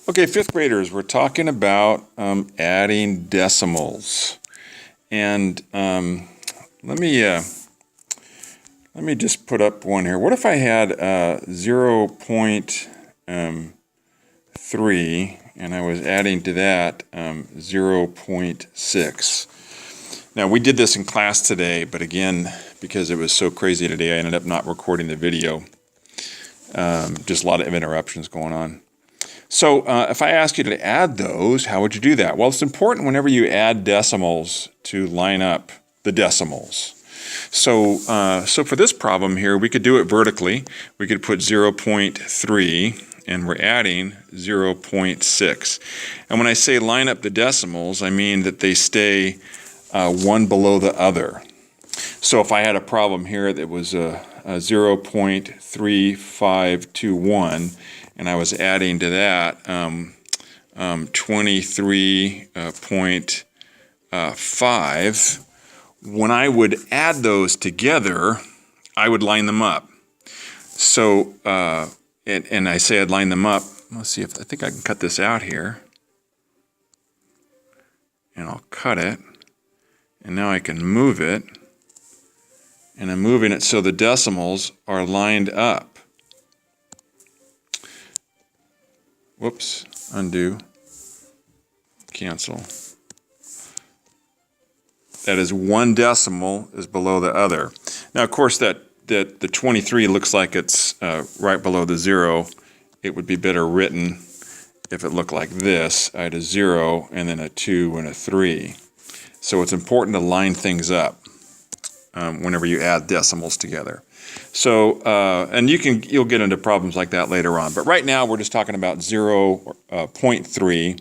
Okay, fifth graders, we're talking about adding decimals. And let me just put up one here. What if I had 0.3 and I was adding to that 0.6? Now, we did this in class today, but again, because it was so crazy today, I ended up not recording the video. Just a lot of interruptions going on. So if I ask you to add those, how would you do that? Well, it's important whenever you add decimals to line up the decimals. So for this problem here, we could do it vertically. We could put 0.3 and we're adding 0.6. And when I say line up the decimals, I mean that they stay one below the other. So if I had a problem here that was a 0.3521, and I was adding to that 23.5. When I would add those together, I would line them up. So, and I say I'd line them up. Let's see if I think I can cut this out here. And I'll cut it. And now I can move it. And I'm moving it so the decimals are lined up. Whoops, undo, cancel. That is one decimal is below the other. Now, of course, that the 23 looks like it's right below the 0. It would be better written if it looked like this. I had a 0 and then a 2 and a 3. So it's important to line things up whenever you add decimals together. So, and you'll get into problems like that later on. But right now, we're just talking about 0.3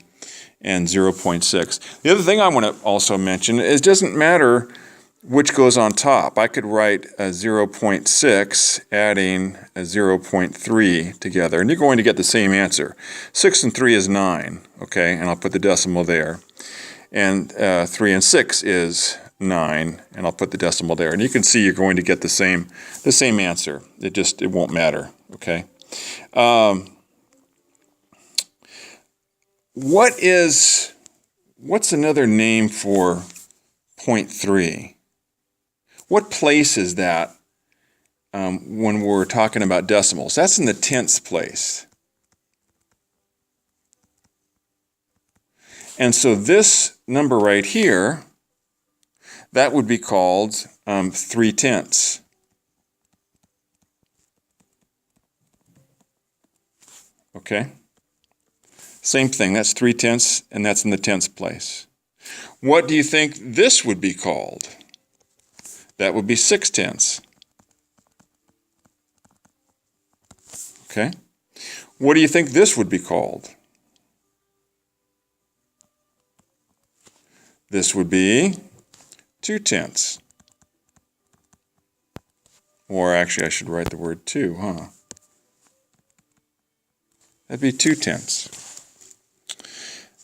and 0.6. The other thing I want to also mention is it doesn't matter which goes on top. I could write a 0.6 adding a 0.3 together, and you're going to get the same answer. 6 and 3 is 9, okay? And I'll put the decimal there. And 3 and 6 is 9, and I'll put the decimal there. And you can see you're going to get the same answer. It won't matter, okay? What's another name for 0.3? What place is that when we're talking about decimals? That's in the tenths place. And so this number right here, that would be called 3/10. Okay? Same thing, that's 3/10, and that's in the tenths place. What do you think this would be called? That would be 6/10. Okay? What do you think this would be called? This would be 2/10. Or actually, I should write the word 2, huh? That'd be 2/10.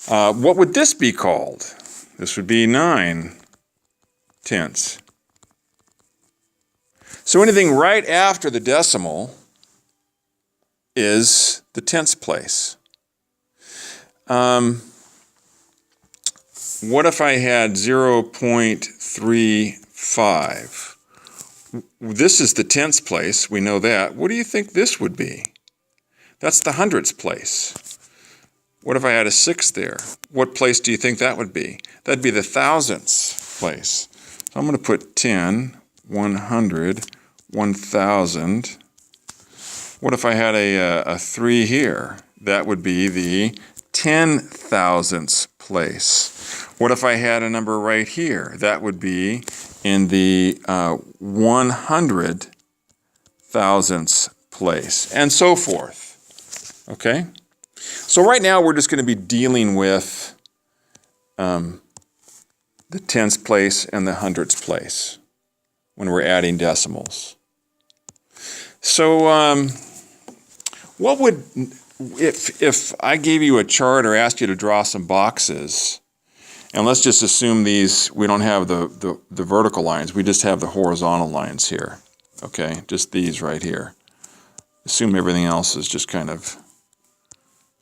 What would this be called? This would be 9/10. So anything right after the decimal is the tenths place. What if I had 0.35? This is the tenths place, we know that. What do you think this would be? That's the hundredths place. What if I had a 6 there? What place do you think that would be? That'd be the thousandths place. So I'm going to put 10, 100, 1,000. What if I had a 3 here? That would be the 10,000ths place. What if I had a number right here? That would be in the 100,000ths place, and so forth. Okay? So right now we're just going to be dealing with the tenths place and the hundredths place when we're adding decimals. So what would, if I gave you a chart or asked you to draw some boxes, and let's just assume these, we don't have the vertical lines, we just have the horizontal lines here, okay, just these right here. Assume everything else is just kind of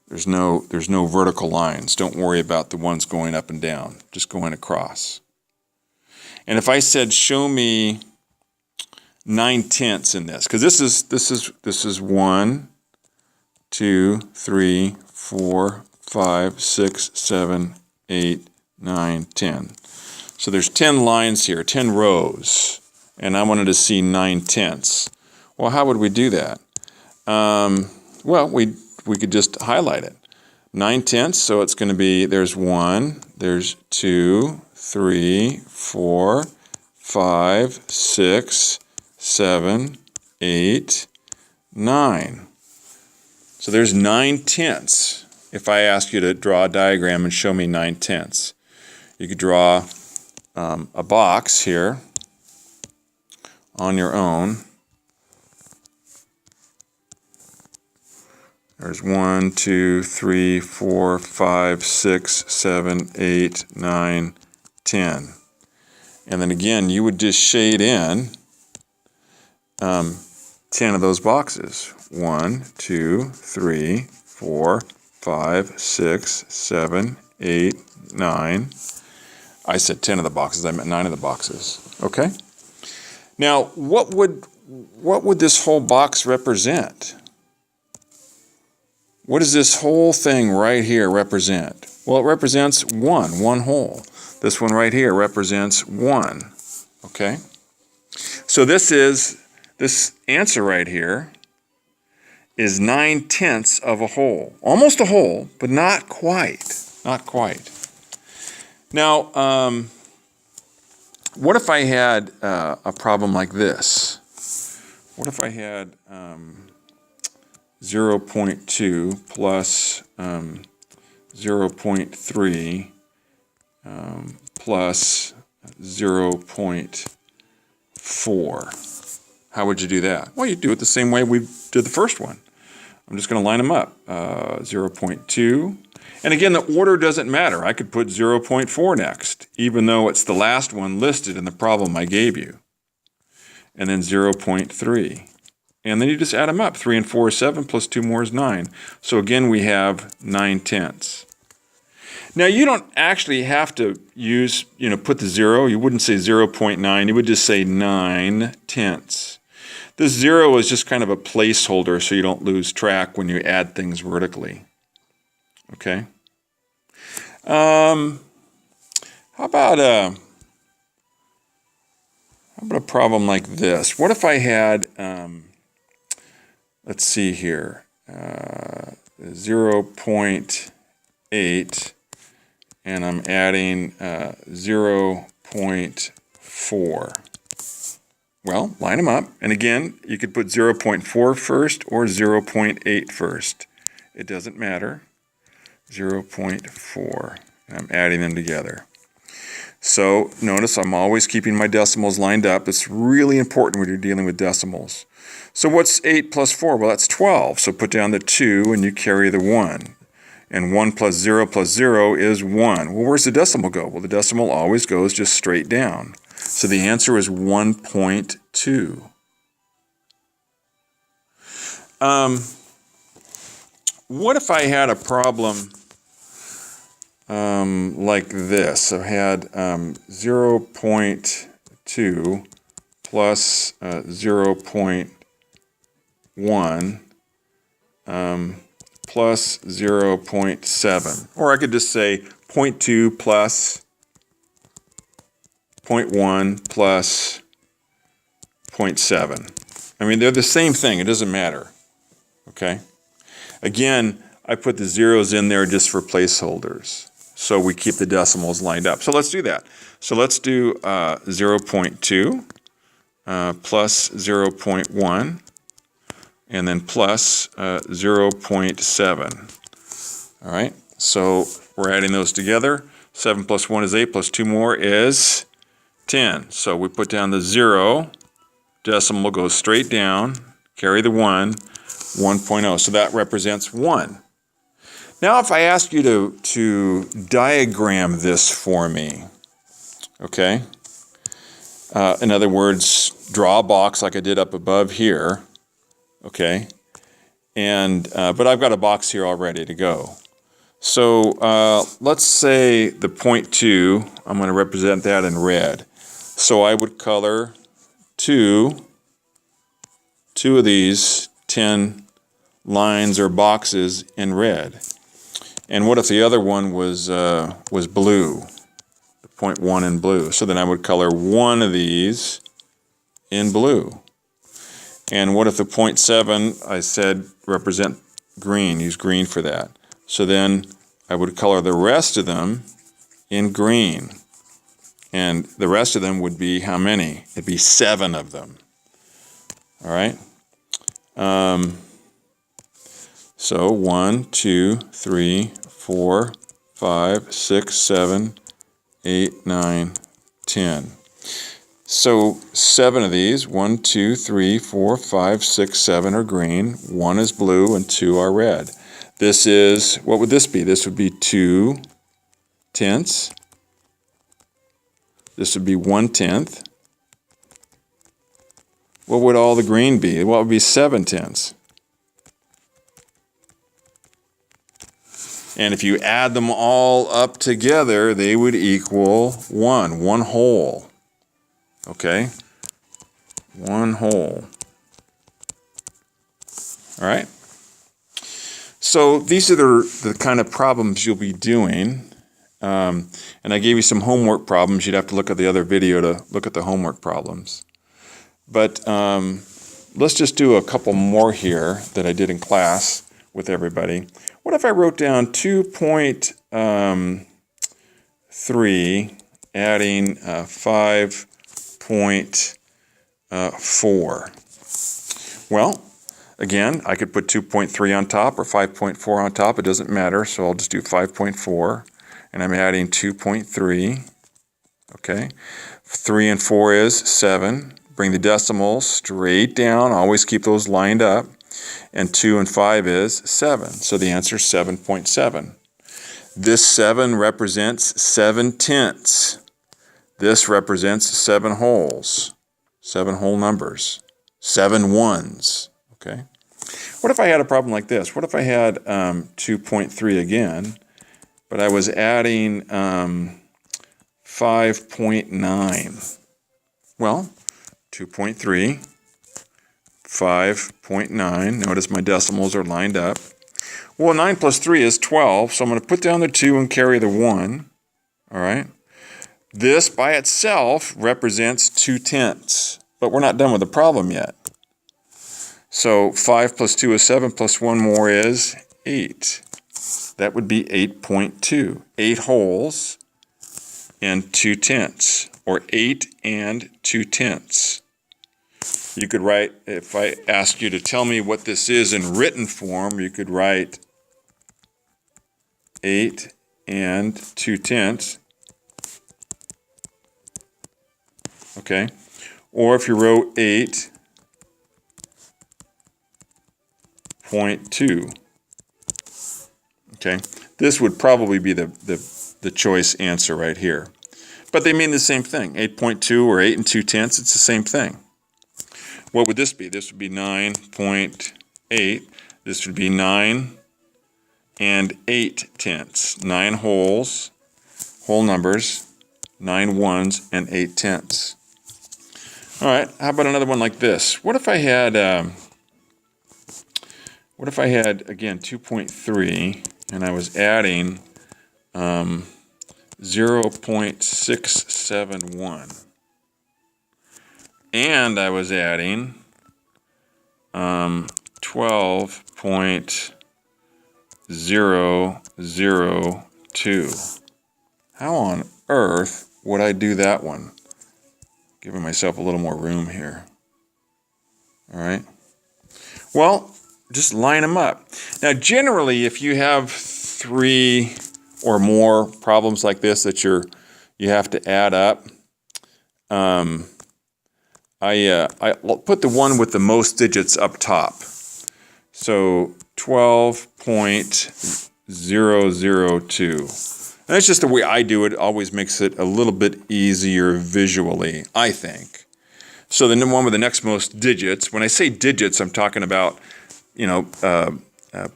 There's no vertical lines. Don't worry about the ones going up and down, just going across. And if I said, show me 9/10 in this, because this is 1, 2, 3, 4, 5, 6, 7, 8, 9, 10. So there's 10 lines here, 10 rows, and I wanted to see 9/10. Well, how would we do that? Well, we could just highlight it. 9/10, so it's going to be, there's 1, there's 2, 3, 4, 5, 6, 7, 8, 9. So there's 9/10. If I ask you to draw a diagram and show me 9/10, you could draw a box here on your own. There's 1, 2, 3, 4, 5, 6, 7, 8, 9, 10. And then again, you would just shade in 10 of those boxes. 1, 2, 3, 4, 5, 6, 7, 8, 9. I said 10 of the boxes, I meant 9 of the boxes. Okay? Now, what would this whole box represent? What does this whole thing right here represent? Well, it represents one whole. This one right here represents 1. Okay? So this answer right here is 9/10 of a whole. Almost a whole, but not quite. Not quite. Now, what if I had a problem like this? What if I had 0.2 plus 0.3 plus 0.4? How would you do that? Well, you do it the same way we did the first one. I'm just going to line them up. 0.2. And again, the order doesn't matter. I could put 0.4 next, even though it's the last one listed in the problem I gave you. And then 0.3. And then you just add them up. 3 and 4 is 7, plus 2 more is 9. So again, we have 9/10. Now, you don't actually have to put the 0. You wouldn't say 0.9. You would just say 9/10. This 0 is just kind of a placeholder so you don't lose track when you add things vertically. Okay? How about a problem like this? What if I had, let's see here, 0.8, and I'm adding 0.4. Well, line them up. And again, you could put 0.4 first or 0.8 first. It doesn't matter. 0.4. And I'm adding them together. So notice I'm always keeping my decimals lined up. It's really important when you're dealing with decimals. So what's 8 plus 4? Well, that's 12. So put down the 2 and you carry the 1. And 1 plus 0 is 1. Well, where's the decimal go? Well, the decimal always goes just straight down. So the answer is 1.2. What if I had a problem like this? I had 0.2 plus 0.1 plus 0.7. Or I could just say 0.2 plus 0.1 plus 0.7. I mean, they're the same thing. It doesn't matter. Okay? Again, I put the zeros in there just for placeholders, so we keep the decimals lined up. So let's do that. So let's do 0.2 plus 0.1, and then plus 0.7. All right? So we're adding those together. 7 plus 1 is 8, plus 2 more is 10. So we put down the 0, decimal goes straight down, carry the 1, 1.0. So that represents 1. Now if I ask you to diagram this for me, okay? In other words, draw a box like I did up above here, okay? And but I've got a box here all ready to go. So let's say the 0.2, I'm going to represent that in red. So I would color two of these 10 lines or boxes in red. And what if the other one was blue, the 0.1 in blue? So then I would color one of these in blue. And what if the 0.7, I said represent green, use green for that. So then I would color the rest of them in green. And the rest of them would be how many? It'd be 7 of them. All right? So 1, 2, 3, 4, 5, 6, 7, 8, 9, 10. So 7 of these, 1, 2, 3, 4, 5, 6, 7 are green, 1 is blue, and 2 are red. This is, what would this be? This would be 2 tenths. This would be 1/10. What would all the green be? Well, it would be 7 tenths. And if you add them all up together, they would equal 1 whole. Okay? 1 whole. All right? So these are the kind of problems you'll be doing. And I gave you some homework problems. You'd have to look at the other video to look at the homework problems. But let's just do a couple more here that I did in class with everybody. What if I wrote down 2.3 adding 5.4? Well, again, I could put 2.3 on top or 5.4 on top. It doesn't matter, so I'll just do 5.4. And I'm adding 2.3. Okay. 3 and 4 is 7. Bring the decimals straight down. Always keep those lined up. And 2 and 5 is 7. So the answer is 7.7. This 7 represents 7 tenths. This represents 7 wholes. 7 whole numbers. 7 ones. Okay. What if I had a problem like this? What if I had 2.3 again, but I was adding 5.9? Well, 2.3, 5.9. Notice my decimals are lined up. Well, 9 plus 3 is 12, so I'm going to put down the 2 and carry the 1. All right. This by itself represents 2 tenths, but we're not done with the problem yet. So 5 plus 2 is 7, plus 1 more is 8. That would be 8.2. 8 wholes and 2 tenths, or 8 and 2 tenths. You could write, if I asked you to tell me what this is in written form, you could write 8 and 2 tenths. Okay? Or if you wrote 8.2. Okay? This would probably be the choice answer right here. But they mean the same thing. 8.2 or 8 and 2 tenths, it's the same thing. What would this be? This would be 9.8. This would be 9 and 8 tenths. 9 wholes, whole numbers, 9 ones, and 8 tenths. All right, how about another one like this? What if I had, again, 2.3, and I was adding 0.671. And I was adding 12.002. How on earth would I do that one? Giving myself a little more room here. All right. Well, just line them up. Now, generally, if you have 3 or more problems like this that you have to add up, I put the one with the most digits up top. So 12.002. And that's just the way I do it. It always makes it a little bit easier visually, I think. So the one with the next most digits, when I say digits, I'm talking about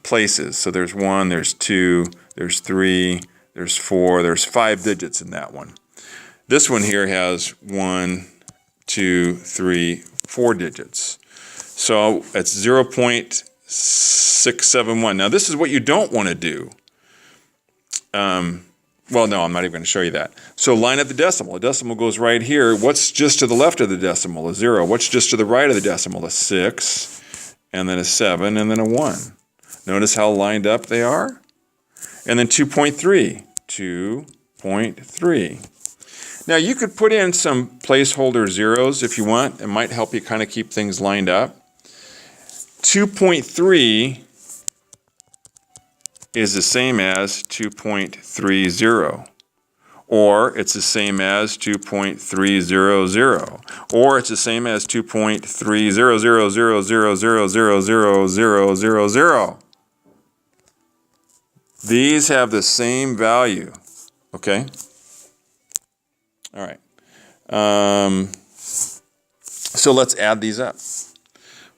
places. So there's 1, there's 2, there's 3, there's 4, there's 5 digits in that one. This one here has 1, 2, 3, 4 digits. So it's 0.671. Now this is what you don't want to do. Well, no, I'm not even going to show you that. So line up the decimal. The decimal goes right here. What's just to the left of the decimal? A 0. What's just to the right of the decimal? A 6, and then a 7, and then a 1. Notice how lined up they are? And then 2.3. 2.3. Now you could put in some placeholder zeros if you want. It might help you kind of keep things lined up. 2.3 is the same as 2.30, or it's the same as 2.300, or it's the same as 2.30000000000. These have the same value, okay? All right. So let's add these up.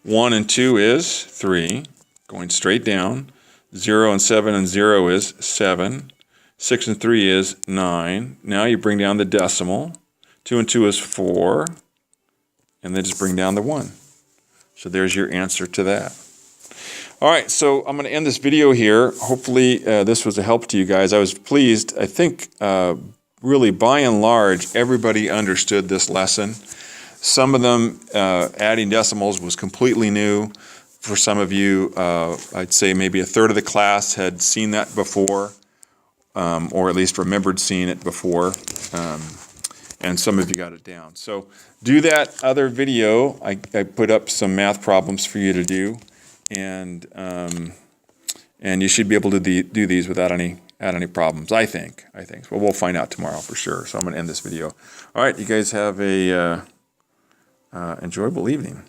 1 and 2 is 3, going straight down. 0 and 7 and 0 is 7. 6 and 3 is 9. Now you bring down the decimal. 2 and 2 is 4. And then just bring down the 1. So there's your answer to that. All right, so I'm going to end this video here. Hopefully this was a help to you guys. I was pleased. I think really by and large everybody understood this lesson. Some of them adding decimals was completely new. For some of you, I'd say maybe a third of the class had seen that before, or at least remembered seeing it before, and some of you got it down. So do that other video. I put up some math problems for you to do, and you should be able to do these without any problems, I think. Well, we'll find out tomorrow for sure. So I'm going to end this video. All right, you guys have a enjoyable evening.